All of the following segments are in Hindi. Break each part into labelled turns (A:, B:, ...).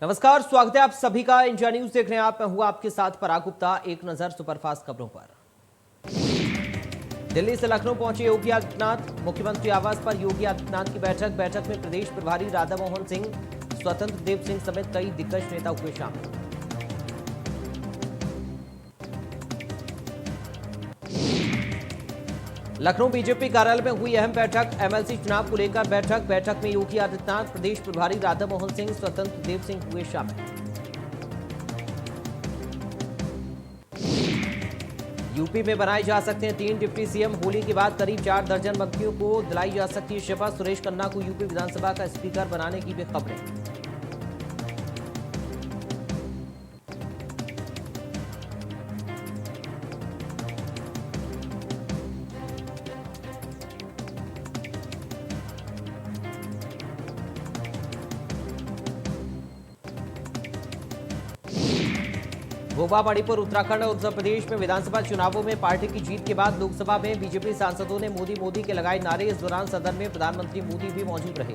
A: नमस्कार, स्वागत है आप सभी का इंडिया न्यूज देख रहे हैं आप। मैं हूं आपके साथ पराग गुप्ता। एक नजर सुपरफास्ट खबरों पर। दिल्ली से लखनऊ पहुंचे योगी आदित्यनाथ। मुख्यमंत्री आवास पर योगी आदित्यनाथ की बैठक में प्रदेश प्रभारी राधा मोहन सिंह, स्वतंत्र देव सिंह समेत कई दिग्गज नेता हुए शामिल। लखनऊ बीजेपी कार्यालय में हुई अहम बैठक। एमएलसी चुनाव को लेकर बैठक में योगी आदित्यनाथ, प्रदेश प्रभारी राधा मोहन सिंह, स्वतंत्र देव सिंह हुए शामिल। यूपी में बनाए जा सकते हैं 3 डिप्टी सीएम। होली के बाद करीब 4 दर्जन मंत्रियों को दिलाई जा सकती है शपथ। सुरेश खन्ना को यूपी विधानसभा का स्पीकर बनाने की भी खबरें। गोवा, मणिपुर, उत्तराखंड और उत्तर प्रदेश में विधानसभा चुनावों में पार्टी की जीत के बाद लोकसभा में बीजेपी सांसदों ने मोदी के लगाए नारे। इस दौरान सदन में प्रधानमंत्री मोदी भी मौजूद रहे।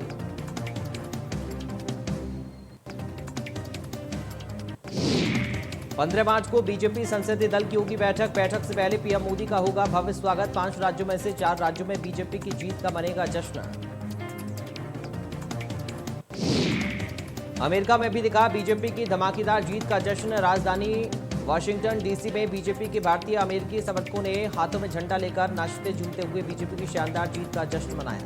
A: पंद्रह मार्च को बीजेपी संसदीय दल की होगी बैठक से पहले पीएम मोदी का होगा भव्य स्वागत। 5 राज्यों में से 4 राज्यों में बीजेपी की जीत का मनेगा जश्न। अमेरिका में भी दिखा बीजेपी की धमाकेदार जीत का जश्न। राजधानी वाशिंगटन डीसी में बीजेपी के भारतीय अमेरिकी समर्थकों ने हाथों में झंडा लेकर नाचते झूमते हुए बीजेपी की शानदार जीत का जश्न मनाया।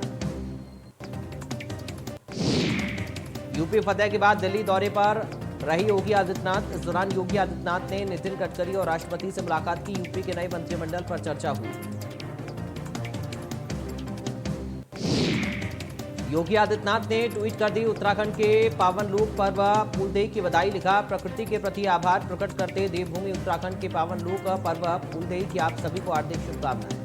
A: यूपी फतेह के बाद दिल्ली दौरे पर रही योगी आदित्यनाथ। इस दौरान योगी आदित्यनाथ ने नितिन गडकरी और राष्ट्रपति से मुलाकात की। यूपी के नए मंत्रिमंडल पर चर्चा हुई। योगी आदित्यनाथ ने ट्वीट कर दी उत्तराखंड के पावन लोक पर्व फूलदेई की बधाई। लिखा, प्रकृति के प्रति आभार प्रकट करते देवभूमि उत्तराखंड के पावन लोक पर्व फूलदेई की आप सभी को हार्दिक शुभकामनाएं।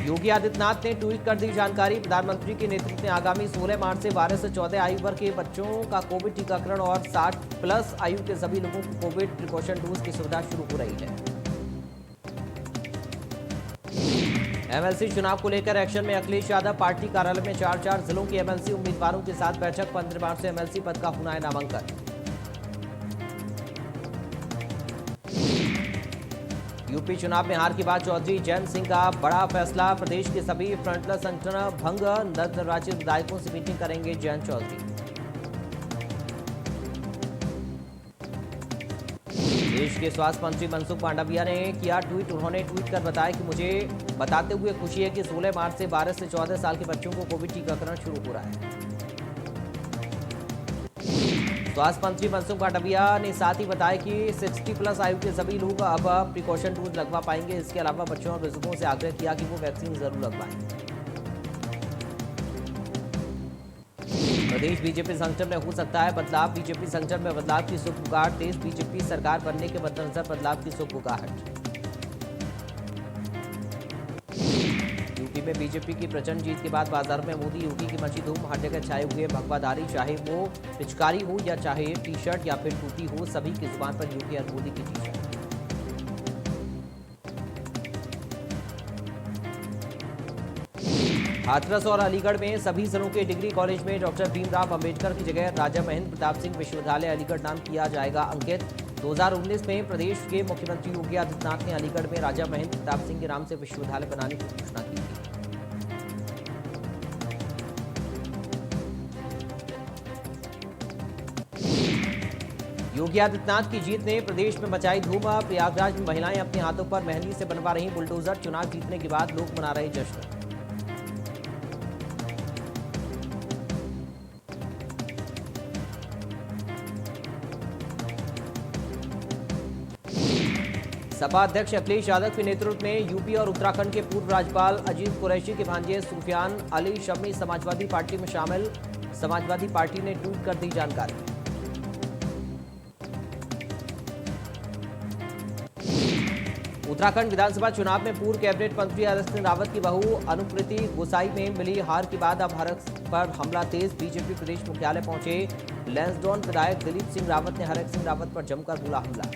A: योगी आदित्यनाथ ने ट्वीट कर दी जानकारी। प्रधानमंत्री के नेतृत्व में आगामी 16 मार्च से 12 से 14 आयु वर्ग के बच्चों का कोविड टीकाकरण और 60+ आयु के सभी लोगों को कोविड प्रिकॉशन डोज की सुविधा शुरू हो रही है। एमएलसी चुनाव को लेकर एक्शन में अखिलेश यादव। पार्टी कार्यालय में 4 जिलों के एमएलसी उम्मीदवारों के साथ बैठक। 15 मार्च से एमएलसी पद का होना है नामांकन। यूपी चुनाव में हार के बाद चौधरी जयंत सिंह का बड़ा फैसला। प्रदेश के सभी फ्रंटलाइन संगठन भंग। नवनिर्वाचित विधायकों से मीटिंग करेंगे जयंत चौधरी। देश के स्वास्थ्य मंत्री मनसुख मांडविया ने किया ट्वीट। उन्होंने ट्वीट कर बताया कि मुझे बताते हुए खुशी है कि 16 मार्च से 12 से 14 साल के बच्चों को कोविड टीकाकरण शुरू हो रहा है। स्वास्थ्य मंत्री मनसुख मांडविया ने साथ ही बताया कि 60+ आयु के सभी लोग अब प्रिकॉशन डोज लगवा पाएंगे। इसके अलावा बच्चों और बुजुर्गों से आग्रह किया कि वो वैक्सीन जरूर लगवाएं। प्रदेश बीजेपी संगठन में हो सकता है बदलाव। बीजेपी संगठन में बदलाव की सुगबुगाहट। तेज बीजेपी सरकार बनने के मद्देनजर बदलाव की सुगबुगाहट। यूपी में बीजेपी की प्रचंड जीत के बाद बाजार में मोदी योगी की मची धूम। हर जगह छाए हुए भगवाधारी, चाहे वो पिचकारी हो या चाहे टी-शर्ट या फिर टोपी हो, सभी की जुबान पर योगी और मोदी की टी-शर्ट। हाथरस और अलीगढ़ में सभी जिलों के डिग्री कॉलेज में डॉक्टर भीमराव अंबेडकर की जगह राजा महेंद्र प्रताप सिंह विश्वविद्यालय अलीगढ़ नाम किया जाएगा अंकित। 2019 में प्रदेश के मुख्यमंत्री योगी आदित्यनाथ ने अलीगढ़ में राजा महेंद्र प्रताप सिंह के नाम से विश्वविद्यालय बनाने की घोषणा की थी। योगी आदित्यनाथ की जीत ने प्रदेश में मचाई धूम। प्रयागराज में महिलाएं अपने हाथों पर मेहंदी से बनवा रही बुलडोजर। चुनाव जीतने के बाद लोग मना रहे जश्न। सपा अध्यक्ष अखिलेश यादव के नेतृत्व में यूपी और उत्तराखंड के पूर्व राज्यपाल अजीत कुरैशी के भांजे सुफियान अली शमी समाजवादी पार्टी में शामिल। समाजवादी पार्टी ने ट्वीट कर दी जानकारी। उत्तराखंड विधानसभा चुनाव में पूर्व कैबिनेट मंत्री हरक सिंह रावत की बहू अनुप्रीति गोसाई में मिली हार के बाद अब हरक पर हमला तेज। बीजेपी प्रदेश मुख्यालय पहुंचे लैंसडौन विधायक दिलीप सिंह रावत ने हरक सिंह रावत पर जमकर बोला हमला।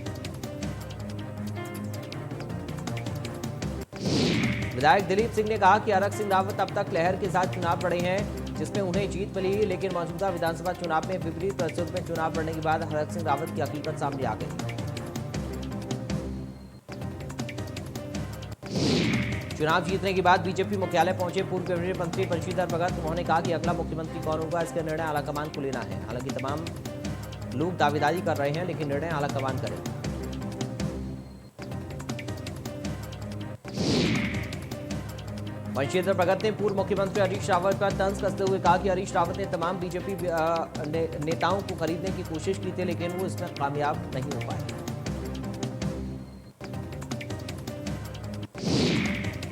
A: विधायक दिलीप सिंह ने कहा कि हरक सिंह रावत अब तक लहर के साथ चुनाव लड़े हैं। जिसमें उन्हें जीत मिली, लेकिन मौजूदा विधानसभा चुनाव में विपरीत परिस्थितियों में चुनाव लड़ने के बाद हरक सिंह रावत की हकीकत सामने आ गई। चुनाव जीतने के बाद बीजेपी मुख्यालय पहुंचे पूर्व कैबिनेट मंत्री बंशीधर भगत। उन्होंने कहा कि अगला मुख्यमंत्री कौन होगा, इसका निर्णय आलाकमान को लेना है। हालांकि तमाम लोग दावेदारी कर रहे हैं, लेकिन निर्णय आलाकमान करेगा। बंशीधर भगत ने पूर्व मुख्यमंत्री हरीश रावत पर तंज कसते हुए कहा कि हरीश रावत ने तमाम बीजेपी नेताओं को खरीदने की कोशिश की थी, लेकिन वो इसमें कामयाब नहीं हो पाए।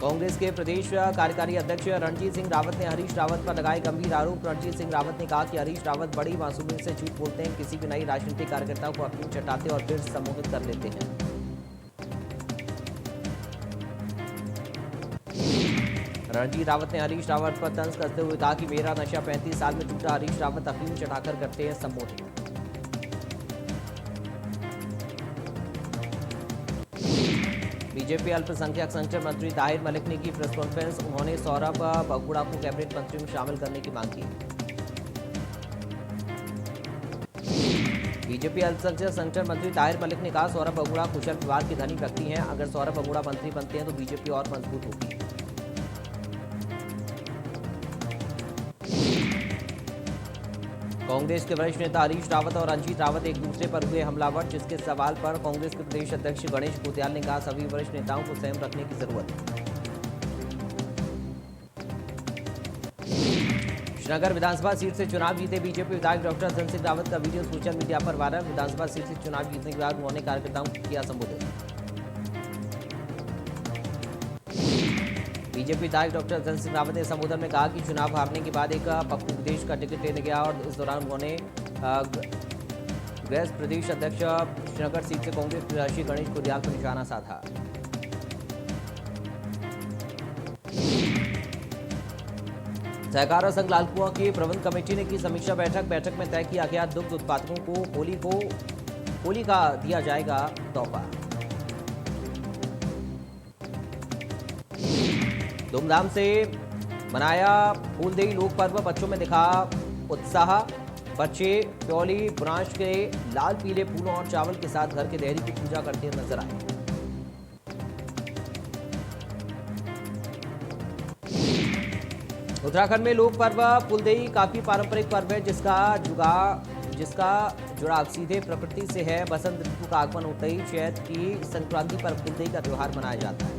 A: कांग्रेस के प्रदेश कार्यकारी अध्यक्ष रणजीत सिंह रावत ने हरीश रावत पर लगाए गंभीर आरोप। रणजीत सिंह रावत ने कहा कि हरीश रावत बड़ी मासूमियत से झूठ बोलते हैं, किसी भी नई राजनीतिक कार्यकर्ता को अफीम चटाते और फिर सम्मोहित कर लेते हैं। रणजीत रावत ने हरीश रावत पर तंज कसते हुए कहा कि मेरा नशा 35 साल में टूटा, हरीश रावत अफीम चढ़ाकर करते हैं सम्मोहित। बीजेपी अल्पसंख्यक संगठन मंत्री ताहिर मलिक ने की प्रेस कॉन्फ्रेंस। उन्होंने सौरभ बगुड़ा को कैबिनेट मंत्री में शामिल करने की मांग की। बीजेपी अल्पसंख्यक संगठन मंत्री ताहिर मलिक ने कहा, सौरभ बगुड़ा कुशल परिवार के धनी व्यक्ति हैं। अगर सौरभ बगुड़ा मंत्री बनते हैं तो बीजेपी और मजबूत होगी। कांग्रेस के वरिष्ठ नेता हरीश रावत और रंजीत रावत एक दूसरे पर हुए हमलावर, जिसके सवाल पर कांग्रेस के प्रदेश अध्यक्ष गणेश गोत्याल ने कहा, सभी वरिष्ठ नेताओं को संयम रखने की जरूरत है। श्रीनगर विधानसभा सीट से चुनाव जीते बीजेपी विधायक डॉक्टर धन सिंह रावत का वीडियो सोशल मीडिया पर वायरल। विधानसभा सीट से चुनाव जीतने के बाद उन्होंने कार्यकर्ताओं को किया संबोधित। बीजेपी विधायक डॉक्टर धन सिंह रावत ने संबोधन में कहा कि चुनाव हारने के बाद एक पप्पू विदेश का टिकट लेने गया और इस दौरान उन्होंने कांग्रेस प्रदेश अध्यक्ष श्रीनगर सीट से कांग्रेस प्रत्याशी गणेश गोत्याल पर निशाना साधा। सहकारा संघ लालकुआं की प्रबंध कमेटी ने की समीक्षा बैठक में तय किया गया दुग्ध उत्पादकों को होली का दिया जाएगा तोहफा। धूमधाम से मनाया फूलदेई लोक पर्व, बच्चों में दिखा उत्साह। बच्चे प्योली बुरांश के लाल पीले फूलों और चावल के साथ घर के देहरी की पूजा करते नजर आए। उत्तराखंड में लोक पर्व फूलदेई काफी पारंपरिक पर्व है, जिसका जुड़ाव सीधे प्रकृति से है। बसंत ऋतु का आगमन होते ही चैत की संक्रांति पर फूलदेई का त्योहार मनाया जाता है।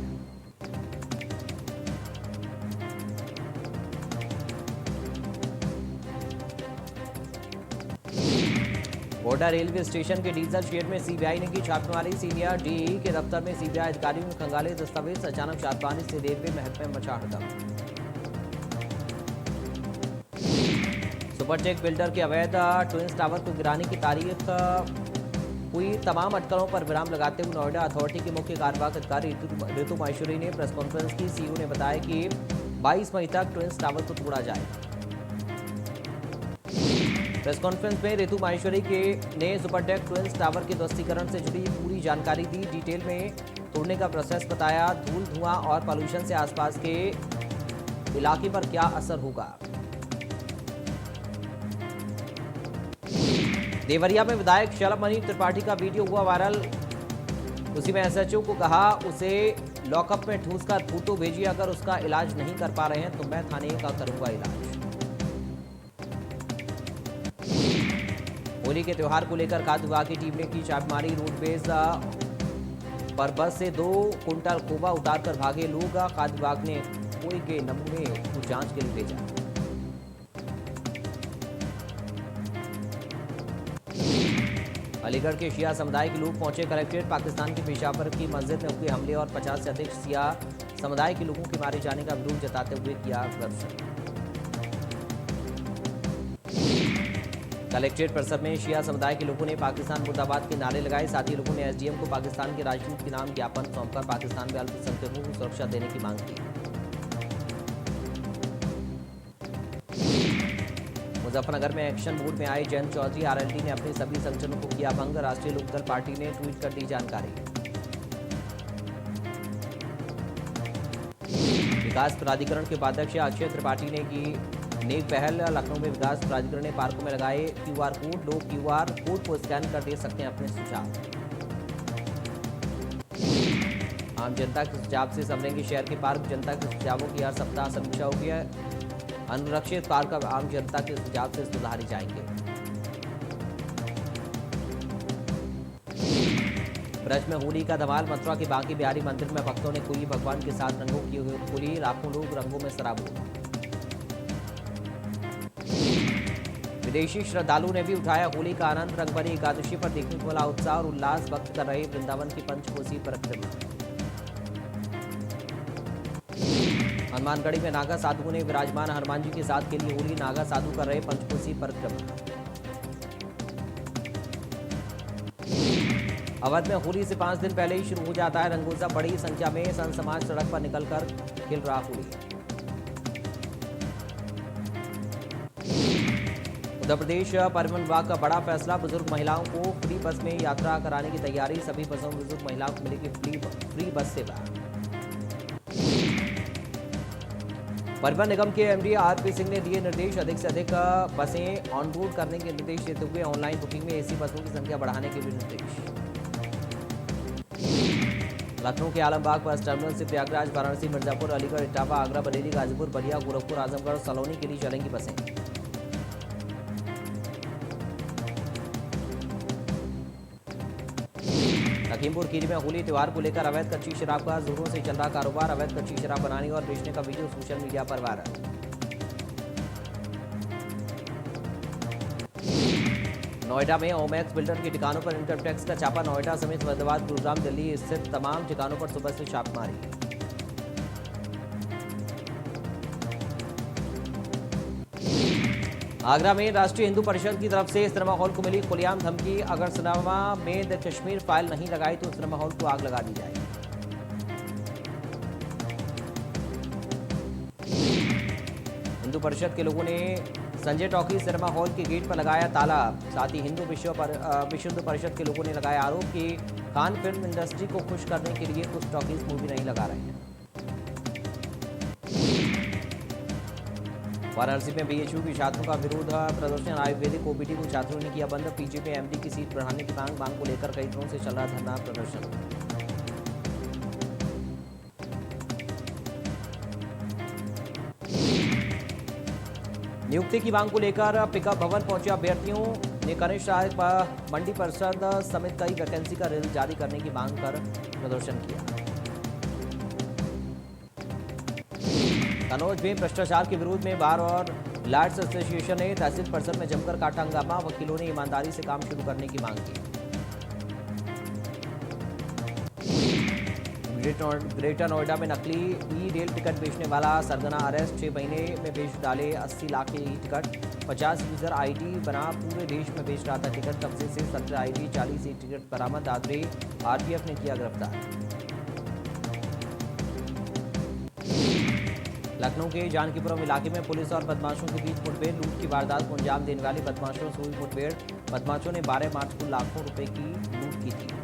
A: गोड्डा रेलवे स्टेशन के डीजल शेड में सीबीआई ने की छापेमारी। सीनियर डीई के दफ्तर में सीबीआई अधिकारियों ने खंगाले दस्तावेज। अचानक छापेमारी से रेलवे महकमे में मचा हड़कंप। सुपरटेक बिल्डर के अवैध ट्विंस टावर को गिराने की तारीख हुई। तमाम अटकलों पर विराम लगाते हुए नोएडा अथॉरिटी के मुख्य कार्यवाहक अधिकारी ऋतु माहेश्वरी ने प्रेस कॉन्फ्रेंस की। सीईओ ने बताया कि 22 मई तक ट्विंस टावर को तोड़ा जाएगा। प्रेस कॉन्फ्रेंस में ऋतु माहेश्वरी ने सुपरटेक ट्विंस टावर के ध्वस्तीकरण से जुड़ी पूरी जानकारी दी। डिटेल में तोड़ने का प्रोसेस बताया। धूल, धुआं और पॉल्यूशन से आसपास के इलाके पर क्या असर होगा। देवरिया में विधायक शलभ मणि त्रिपाठी का वीडियो हुआ वायरल। उसी में एसएचओ को कहा उसे लॉकअप में ठूसकर फोटो भेजिए, अगर उसका इलाज नहीं कर पा रहे हैं तो मैं थाने का करूंगा इलाज। होली के त्योहार को लेकर खाद्य विभाग की टीम ने की छापेमारी। रोडवेज पर बस से 2 कुंटल खोवा उतारकर भागे लोग। खाद्य विभाग ने खोए के नमूने को जांच के लिए भेजा। अलीगढ़ के शिया समुदाय के लोग पहुंचे कलेक्ट्रेट। पाकिस्तान के पेशावर की मस्जिद में हुए हमले और 50 से अधिक शिया समुदाय के लोगों के मारे जाने का विरोध जताते हुए किया प्रदर्शन। कलेक्ट्रेट परिसर में शिया समुदाय के लोगों ने पाकिस्तान मुर्दाबाद के नारे लगाए। साथ ही लोगों ने एसडीएम को पाकिस्तान के राजदूत के नाम ज्ञापन सौंपकर पाकिस्तान में अल्पसंख्यकों को सुरक्षा देने की मांग की। मुजफ्फरनगर में एक्शन मूड में आए जयंत चौधरी। आरएलडी ने अपने सभी संगठनों को किया भंग। राष्ट्रीय लोकदल पार्टी ने ट्वीट कर दी जानकारी। विकास प्राधिकरण के उपाध्यक्ष अक्षय त्रिपाठी ने की नेक पहल। लखनऊ में विकास प्राधिकरण ने पार्कों में लगाए QR कोड। लोग QR कोड को स्कैन कर दे सकते हैं अपने सुझाव। आम जनता के सुझाव से संभलेंगे शहर के पार्क। जनता के सुझावों की हर सप्ताह समीक्षा होगी। अनुरक्षित पार्क अब आम जनता के सुझाव से सुधारे जाएंगे। ब्रज में होली का धमाल। मथुरा के बांके बिहारी मंदिर में भक्तों ने कोई भगवान के साथ रंगों की होली। लाखों लोग रंगों में सराबोर। विदेशी श्रद्धालु ने भी उठाया होली का आनंद। रंगभरी एकादशी पर देखने को मिला उत्साह और उल्लास। भक्त कर रहे वृंदावन की पंचकोसी परिक्रमा। हनुमानगढ़ी में नागा साधुओं ने विराजमान हनुमान जी के साथ के लिए होली। नागा साधु कर रहे पंचकोसी परिक्रमा। अवध में होली से 5 दिन पहले ही शुरू हो जाता है रंगोत्सव। बड़ी संख्या में संत समाज सड़क पर निकलकर खेल रहा होली। उत्तर प्रदेश परिवहन विभाग का बड़ा फैसला। बुजुर्ग महिलाओं को फ्री बस में यात्रा कराने की तैयारी। सभी बसों में बुजुर्ग महिलाओं को मिलेगी फ्री बस सेवा। परिवहन निगम के MD RP सिंह ने दिए निर्देश। अधिक से अधिक बसें ऑनबोर्ड करने के निर्देश देते हुए ऑनलाइन बुकिंग में AC बसों की संख्या बढ़ाने के भी निर्देश। लखनऊ के आलमबाग बस टर्मिनल से प्रयागराज, वाराणसी, मिर्जापुर, अलीगढ़, इटावा, आगरा, बरेली, गाजीपुर, बलिया, गोरखपुर, आजमगढ़ और सलोनी के लिए चलेंगी बसें। लखीमपुर खीरी में होली त्योहार को लेकर अवैध कच्ची शराब का जोरों से चल रहा कारोबार। अवैध कच्ची शराब बनाने और बेचने का वीडियो सोशल मीडिया पर वायरल। नोएडा में ओमैक्स बिल्डर की ठिकानों पर इनकम टैक्स का छापा। नोएडा समेत फैजाबाद, गुरुग्राम, दिल्ली स्थित तमाम ठिकानों पर सुबह से छापेमारी। आगरा में राष्ट्रीय हिंदू परिषद की तरफ से सिनेमा हॉल को मिली खुलेआम धमकी। अगर सिनेमा में द कश्मीर फाइल नहीं लगाई तो सिनेमा हॉल को आग लगा दी जाएगी। हिंदू परिषद के लोगों ने संजय टॉकी सिनेमा हॉल के गेट पर लगाया ताला। साथ ही विश्व हिंदू परिषद के लोगों ने लगाया आरोप कि खान फिल्म इंडस्ट्री को खुश करने के लिए कुछ टॉकीज मूवी नहीं लगा रहे हैं। वाराणसी में BHU के छात्रों का विरोध प्रदर्शन। आयुर्वेदिक OPD को छात्रों ने किया बंद। PGP MD की सीट बढ़ाने की मांग को लेकर कई दिनों से चल रहा धरना प्रदर्शन। नियुक्ति की मांग को लेकर पिकअप भवन पहुंचे अभ्यर्थियों ने कनिष्ठ सहायक मंडी परिषद समेत कई वैकेंसी का रिजल्ट जारी करने की मांग कर प्रदर्शन किया। कन्नौज में भ्रष्टाचार के विरोध में बार और लैंड्स एसोसिएशन ने तहसील परिसर में जमकर काटा हंगामा। वकीलों ने ईमानदारी से काम शुरू करने की मांग की। ग्रेटर नोएडा में नकली ई-रेल टिकट बेचने वाला सरगना अरेस्ट। 6 महीने में बेच डाले 80 लाख के टिकट। 50 यूजर ID बना पूरे देश में बेच रहा था टिकट। कब्जे से 17 ID 40 टिकट बरामद। दादरी RPF ने किया गिरफ्तार। लखनऊ के जानकीपुरम इलाके में पुलिस और बदमाशों के बीच मुठभेड़। लूट की वारदात को अंजाम देने वाले बदमाशों से हुई मुठभेड़। बदमाशों ने 12 मार्च को लाखों रुपए की लूट की थी।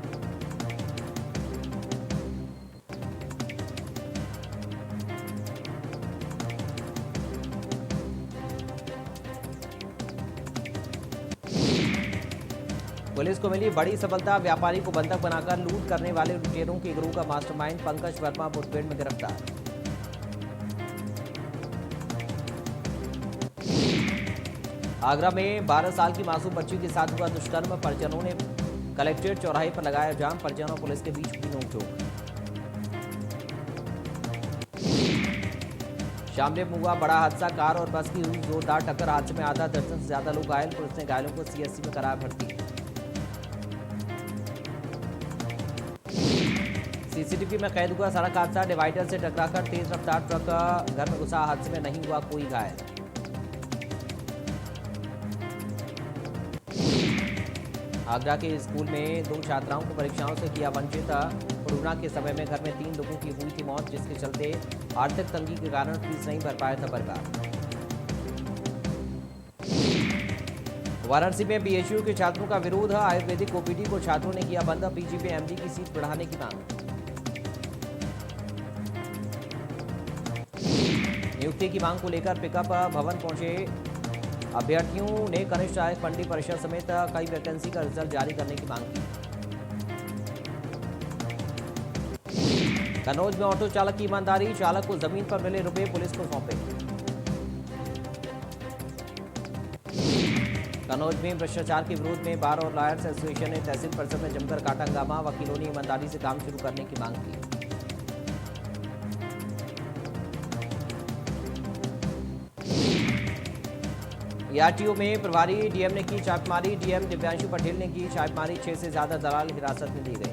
A: पुलिस को मिली बड़ी सफलता। व्यापारी को बंधक बनाकर लूट करने वाले लुटेरों के गिरोह का मास्टरमाइंड पंकज वर्मा मुठभेड़ में गिरफ्तार। आगरा में 12 साल की मासूम बच्ची के साथ हुआ दुष्कर्म। परिजनों ने कलेक्ट्रेट चौराहे पर लगाया जाम। परिजनों और पुलिस के बीच हुई नोकझोंक। शामली में हुआ बड़ा हादसा। कार और बस की हुई जोरदार टक्कर। हादसे में आधा दर्जन से ज्यादा लोग घायल। पुलिस ने घायलों को CSC में कराया भर्ती। CCTV में कैद हुआ सड़क हादसा। डिवाइडर से टकराकर तेज रफ्तार ट्रक घर में घुसा। हादसे में नहीं हुआ कोई घायल। आगरा के स्कूल में 2 छात्राओं को परीक्षाओं से किया वंचित। कोरोना के समय में घर में 3 लोगों की हुई थी मौत, जिसके चलते आर्थिक तंगी के कारण फीस नहीं भर पाया था परिवार। वाराणसी में BHU के छात्रों का विरोध। आयुर्वेदिक OPD को छात्रों ने किया बंद। PGP MD की सीट बढ़ाने की मांग। नियुक्ति की मांग को लेकर पिकअप भवन पहुंचे अभ्यर्थियों ने कनिष्ठ सहायक मंडी परिषद समेत कई वैकेंसी का रिजल्ट जारी करने की मांग की। कन्नौज में ऑटो चालक की ईमानदारी, चालक को जमीन पर मिले रुपए पुलिस को सौंपे। कन्नौज में भ्रष्टाचार के विरोध में बार और लॉयर्स एसोसिएशन ने तहसील परिसर में जमकर काटा हंगामा, वकीलों ने ईमानदारी से काम शुरू करने की मांग की। ईआरटीओ में प्रभारी डीएम ने की छापेमारी, डीएम दिव्यांशु पटेल ने की छापेमारी, 6 से ज्यादा दलाल हिरासत में लिए गए।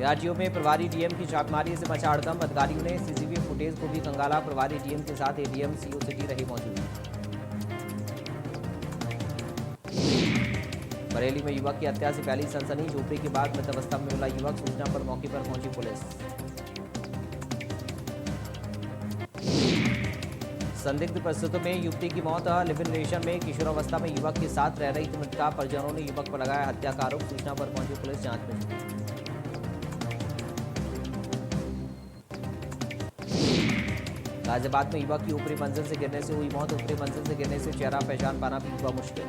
A: ईआरटीओ में प्रभारी डीएम की छापेमारी से मचा हड़कंप, अधिकारियों ने सीसीटीवी फुटेज को भी खंगाला, प्रभारी डीएम के साथ एडीएम सीओ सिटी रहे मौजूद। बरेली में युवक की हत्या से पहली सनसनी, झोपड़ी के बाद मृत अवस्था में मिला युवक, सूचना पर मौके पर पहुंची पुलिस। संदिग्ध परिस्थितियों में युवती की मौत, लिव इन रिलेशन में किशोरावस्था में युवक के साथ रह रही थी मृतका, परिजनों ने युवक पर लगाया हत्या का आरोप, सूचना पर पहुंची पुलिस जांच में जुटी। गाजियाबाद में युवक की ऊपरी मंजिल से गिरने से हुई मौत, ऊपरी मंजिल से गिरने से चेहरा पहचान पाना भी हुआ मुश्किल।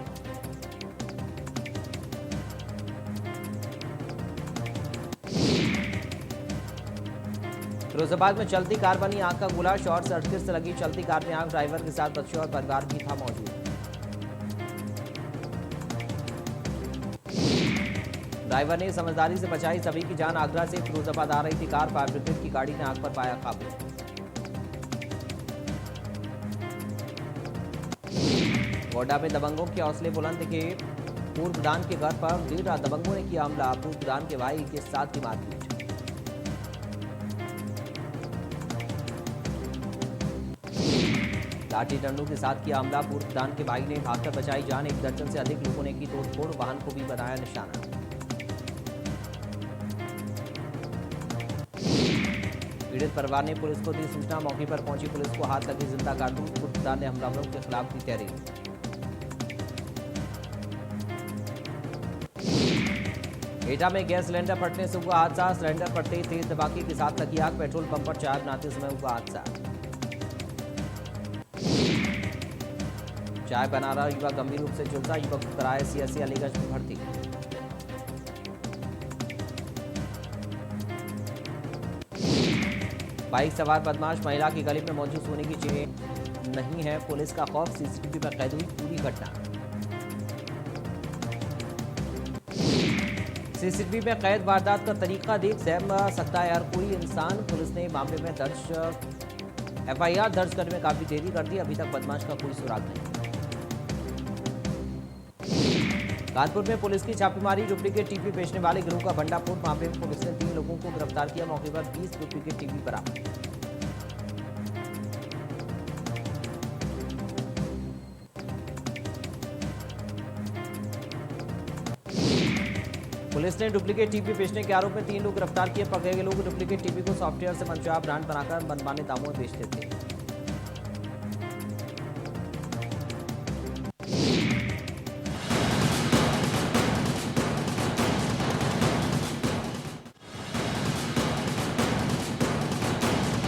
A: फिरोजाबाद में चलती कार बनी आग का गोला, शॉर्ट सर्किट से लगी चलती कार में आग, ड्राइवर के साथ बच्चे और परिवार भी था मौजूद। ड्राइवर ने समझदारी से बचाई सभी की जान, आगरा से फिरोजाबाद आ रही थी कार, फायर ब्रिगेड की गाड़ी ने आग पर पाया काबू। गोड्डा में दबंगों के हौसले बुलंद के पूर्व प्रधान के घर पर देर रात दबंगों ने किया हमला, पूर्व प्रधान के भाई के साथ की मारपीट। लाठी डंडों के साथ किया हमला, पूर्व प्रधान के भाई ने भागकर बचाई जान, 1 दर्जन से अधिक लोगों ने की तोड़फोड़, वाहन को भी बनाया निशाना। पीड़ित परिवार ने पुलिस को दी सूचना, मौके पर पहुंची पुलिस को हाथ लगी जिंदा कारतूस, पूर्व प्रधान ने हमलावरों के खिलाफ दी तहरीर। एटा में गैस सिलेंडर फटने से हुआ हादसा, सिलेंडर फटते ही तेज धमाके के साथ लगी आग, पेट्रोल पंप पर चाय बनाते समय हुआ हादसा। चाय बना रहा युवक गंभीर रूप से झुलसा, युवक को कराया सीएससी अलीगंज में भर्ती। बाइक सवार बदमाश, महिला की गली में मौजूद सोने की चेन नहीं है, पुलिस का खौफ, सीसीटीवी पर कैद हुई पूरी घटना। सीसीटीवी में कैद वारदात का तरीका देख सहम सकता है हर कोई इंसान, पुलिस ने मामले में एफआईआर दर्ज करने में काफी देरी कर दी, अभी तक बदमाश का कोई सुराग नहीं। कानपुर में पुलिस की छापेमारी, डुप्लीकेट टीवी बेचने वाले गिरोह का भंडाफोड़, मामले में पुलिस ने 3 लोगों को गिरफ्तार किया, मौके पर 20 डुप्लीकेट टीवी बरामद। पुलिस ने डुप्लीकेट टीवी बेचने के आरोप में 3 लोग गिरफ्तार किए, पकड़े गए लोग डुप्लीकेट टीवी को सॉफ्टवेयर से मनचाहा ब्रांड बनाकर मनमाने दामों में बेचते थे।